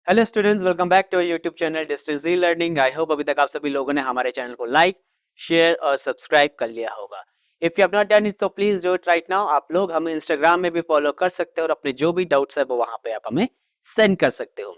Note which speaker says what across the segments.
Speaker 1: Hello students, welcome back to YouTube channel distance e learning. I hope अभी तक आप सभी लोगों ने हमारे चैनल को लाइक, शेयर और सब्सक्राइब कर लिया होगा। If you have not done it तो please do it right now. आप लोग हमें इंस्टाग्राम में भी फॉलो कर सकते हो और अपने जो भी डाउट्स है वो वहां पे आप हमें सेंड कर सकते हो।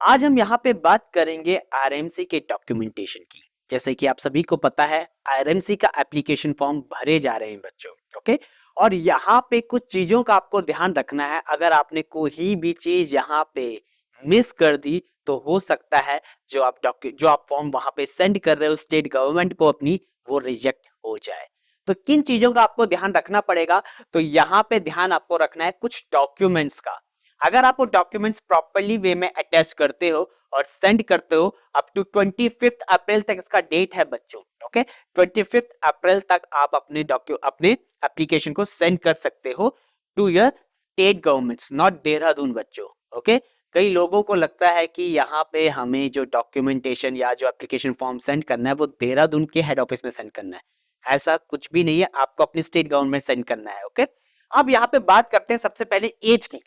Speaker 1: आज हम यहाँ पे बात करेंगे आरएमसी के डॉक्यूमेंटेशन की। जैसे कि आप सभी को पता है, आरएमसी का एप्लीकेशन फॉर्म भरे जा रहे हैं बच्चों। ओके, और यहाँ पे कुछ चीजों का आपको ध्यान रखना है। अगर आपने कोई भी चीज यहाँ पे मिस कर दी तो हो सकता है जो आप फॉर्म वहां पे सेंड कर रहे हो स्टेट गवर्नमेंट को अपनी, वो रिजेक्ट हो जाए। तो किन चीजों का आपको ध्यान रखना पड़ेगा? तो यहाँ पे ध्यान आपको रखना है कुछ डॉक्यूमेंट्स का। अगर आप वो डॉक्यूमेंट्स प्रॉपरली वे में अटैच करते हो और सेंड करते हो, अप टू 25 अप्रैल तक इसका डेट है बच्चों। ओके, 25 अप्रैल तक आप अपने एप्लीकेशन को सेंड कर सकते हो to your state governments, not Dehradun बच्चों। ओके, कई लोगों को लगता है कि यहाँ पे हमें जो डॉक्यूमेंटेशन या जो एप्लीकेशन फॉर्म सेंड करना है वो देहरादून के हेड ऑफिस में सेंड करना है। ऐसा कुछ भी नहीं है, आपको अपनी स्टेट गवर्नमेंट सेंड करना है। ओके, अब यहाँ पे बात करते हैं सबसे पहले एज की।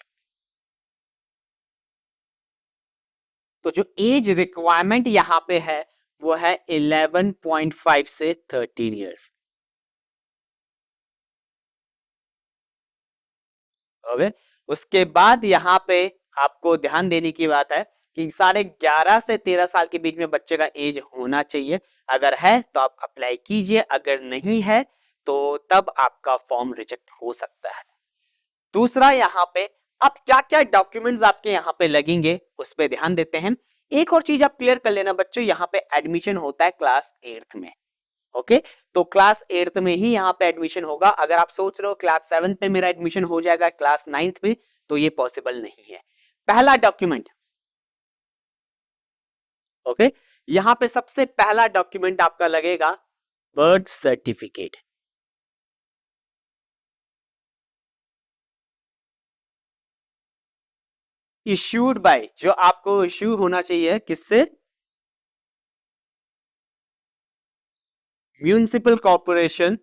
Speaker 1: तो जो एज रिक्वायरमेंट यहाँ पे है वो है 11.5 से 13 इयर्स। ओके, उसके बाद यहाँ पे आपको ध्यान देने की बात है कि साढ़े 11 से 13 साल के बीच में बच्चे का एज होना चाहिए। अगर है तो आप अप्लाई कीजिए, अगर नहीं है तो तब आपका फॉर्म रिजेक्ट हो सकता है। दूसरा, यहाँ पे अब क्या क्या डॉक्यूमेंट्स आपके यहाँ पे लगेंगे उस पे ध्यान देते हैं। एक और चीज आप क्लियर कर लेना बच्चों, यहाँ पे एडमिशन होता है क्लास 8th में। ओके, तो क्लास 8th में ही यहाँ पे एडमिशन होगा। अगर आप सोच रहे हो क्लास 7th में मेरा एडमिशन हो जाएगा क्लास 9th में, तो ये पॉसिबल नहीं है। पहला डॉक्यूमेंट, ओके, यहाँ पे सबसे पहला डॉक्यूमेंट आपका लगेगा बर्थ सर्टिफिकेट। इश्यूड बाय, जो आपको इश्यू होना चाहिए किससे? Municipal corporation.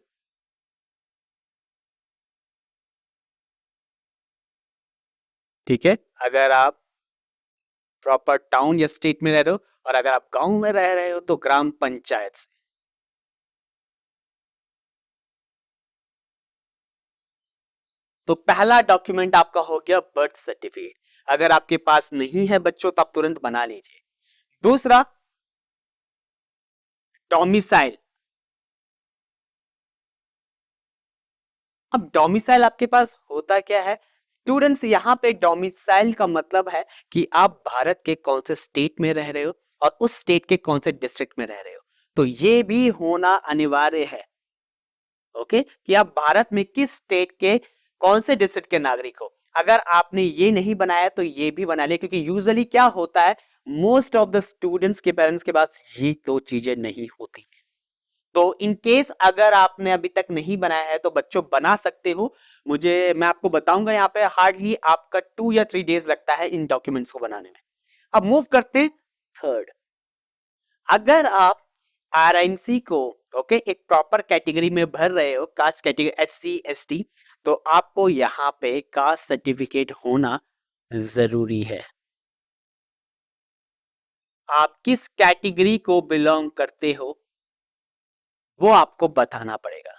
Speaker 1: ठीक है, अगर आप प्रॉपर टाउन या स्टेट में रह रहे हो, और अगर आप गांव में रह रहे हो तो ग्राम पंचायत से। तो पहला डॉक्यूमेंट आपका हो गया बर्थ सर्टिफिकेट। अगर आपके पास नहीं है बच्चों तो आप तुरंत बना लीजिए। दूसरा, डोमिसाइल। अब डोमिसाइल आपके पास होता क्या है स्टूडेंट्स? यहाँ पे डोमिसाइल का मतलब है कि आप भारत के कौन से स्टेट में रह रहे हो और उस स्टेट के कौन से डिस्ट्रिक्ट में रह रहे हो। तो ये भी होना अनिवार्य है। ओके, कि आप भारत में किस स्टेट के कौन से डिस्ट्रिक्ट के नागरिक हो। अगर आपने ये नहीं बनाया तो ये भी बना लिया, क्योंकि यूजुअली क्या होता है, मोस्ट ऑफ द स्टूडेंट्स के पेरेंट्स के पास ये दो चीजें नहीं होती। तो इन केस अगर आपने अभी तक नहीं बनाया है तो बच्चों बना सकते हो। मैं आपको बताऊंगा, यहाँ पे हार्डली आपका 2 या 3 डेज लगता है इन डॉक्यूमेंट्स को बनाने में। अब मूव करते थर्ड। अगर आप आरएमसी को ओके एक प्रॉपर कैटेगरी में भर रहे हो, कास्ट कैटेगरी SC ST, तो आपको यहाँ पे कास्ट सर्टिफिकेट होना जरूरी है। आप किस कैटेगरी को बिलोंग करते हो वो आपको बताना पड़ेगा।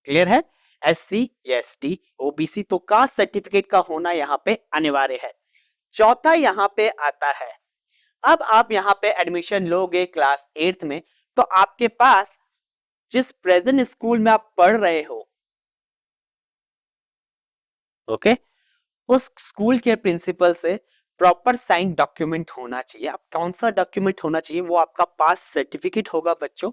Speaker 1: क्लियर है? SC या ST OBC, तो कास्ट सर्टिफिकेट का होना यहाँ पे अनिवार्य है। चौथा यहाँ पे आता है, अब आप यहाँ पे एडमिशन लोगे क्लास 8th में, तो आपके पास जिस प्रेजेंट स्कूल में आप पढ़ रहे हो, ओके, उस स्कूल के प्रिंसिपल से प्रॉपर साइन डॉक्यूमेंट होना चाहिए। अब कौन सा डॉक्यूमेंट होना चाहिए? वो आपका पास सर्टिफिकेट होगा बच्चों,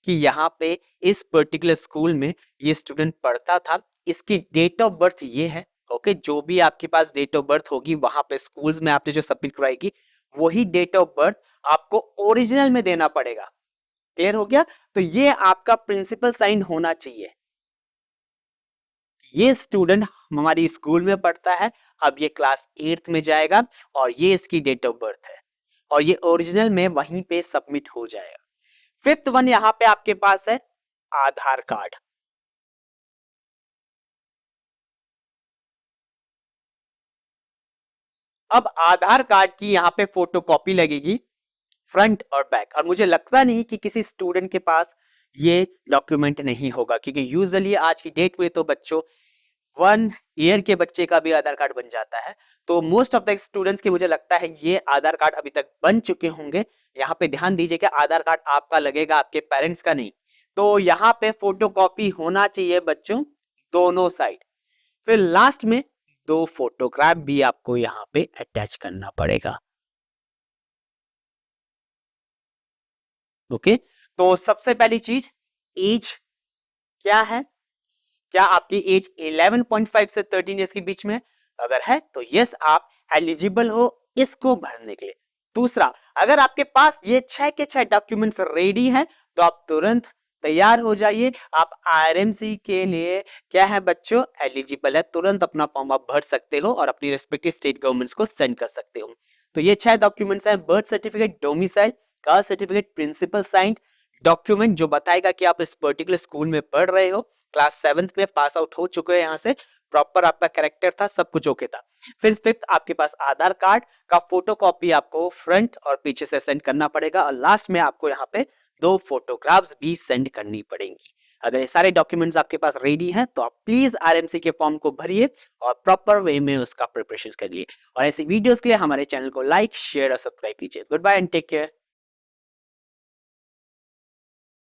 Speaker 1: कि यहाँ पे इस पर्टिकुलर स्कूल में ये स्टूडेंट पढ़ता था, इसकी डेट ऑफ बर्थ ये है। ओके, जो भी आपके पास डेट ऑफ बर्थ होगी वहां पे स्कूल्स में आपने जो सबमिट करवाएगी, वही डेट ऑफ बर्थ आपको ओरिजिनल में देना पड़ेगा। क्लियर हो गया? तो ये आपका प्रिंसिपल साइन होना चाहिए, ये स्टूडेंट हमारी स्कूल में पढ़ता है, अब ये क्लास 8th में जाएगा और ये इसकी डेट ऑफ बर्थ है, और ये ओरिजिनल में वहीं पे सबमिट हो जाएगा। फिफ्थ वन यहाँ पे आपके पास है आधार कार्ड। अब आधार कार्ड की यहाँ पे फोटोकॉपी लगेगी फ्रंट और बैक, और मुझे लगता नहीं कि किसी स्टूडेंट के पास ये डॉक्यूमेंट नहीं होगा, क्योंकि यूजुअली आज की डेट में तो बच्चों 1 ईयर के बच्चे का भी आधार कार्ड बन जाता है। तो मोस्ट ऑफ द स्टूडेंट्स के मुझे लगता है ये आधार कार्ड अभी तक बन चुके होंगे। यहाँ पे ध्यान दीजिए कि आधार कार्ड आपका लगेगा, आपके पेरेंट्स का नहीं। तो यहाँ पे फोटोकॉपी होना चाहिए बच्चों दोनों साइड। फिर लास्ट में 2 फोटोग्राफ भी आपको यहाँ पे अटैच करना पड़ेगा। ओके, तो सबसे पहली चीज एज क्या है, क्या आपकी एज 11.5 से 13 ईयर्स के बीच में, अगर है तो यस आप एलिजिबल हो इसको भरने के लिए। दूसरा, अगर आपके पास ये 6 के 6 डॉक्यूमेंट्स रेडी हैं तो आप तुरंत तैयार हो जाइए, आप आरएमसी के लिए क्या है बच्चों एलिजिबल है, तुरंत अपना फॉर्म आप भर सकते हो और अपनी रेस्पेक्टिव स्टेट गवर्नमेंट्स को सेंड कर सकते हो। तो ये 6 डॉक्यूमेंट्स हैं, birth certificate, domicile, caste certificate, principal sign document जो बताएगा कि आप इस पर्टिकुलर स्कूल में पढ़ रहे हो, क्लास 7th में पास आउट हो चुके हैं, यहाँ से प्रॉपर आपका कैरेक्टर था, सब कुछ ओके था। फिर फिफ्थ आपके पास आधार कार्ड का फोटोकॉपी आपको फ्रंट और पीछे से सेंड करना पड़ेगा, और लास्ट में आपको यहाँ पे 2 फोटोग्राफ्स भी सेंड करनी पड़ेंगी। अगर ये सारे डॉक्यूमेंट्स आपके पास रेडी हैं तो आप प्लीज आरएमसी के फॉर्म को भरिए और प्रॉपर वे में उसका प्रिपरेशन करिए। और ऐसी वीडियोस के लिए हमारे चैनल को लाइक, शेयर और सब्सक्राइब कीजिए। Good bye and take care.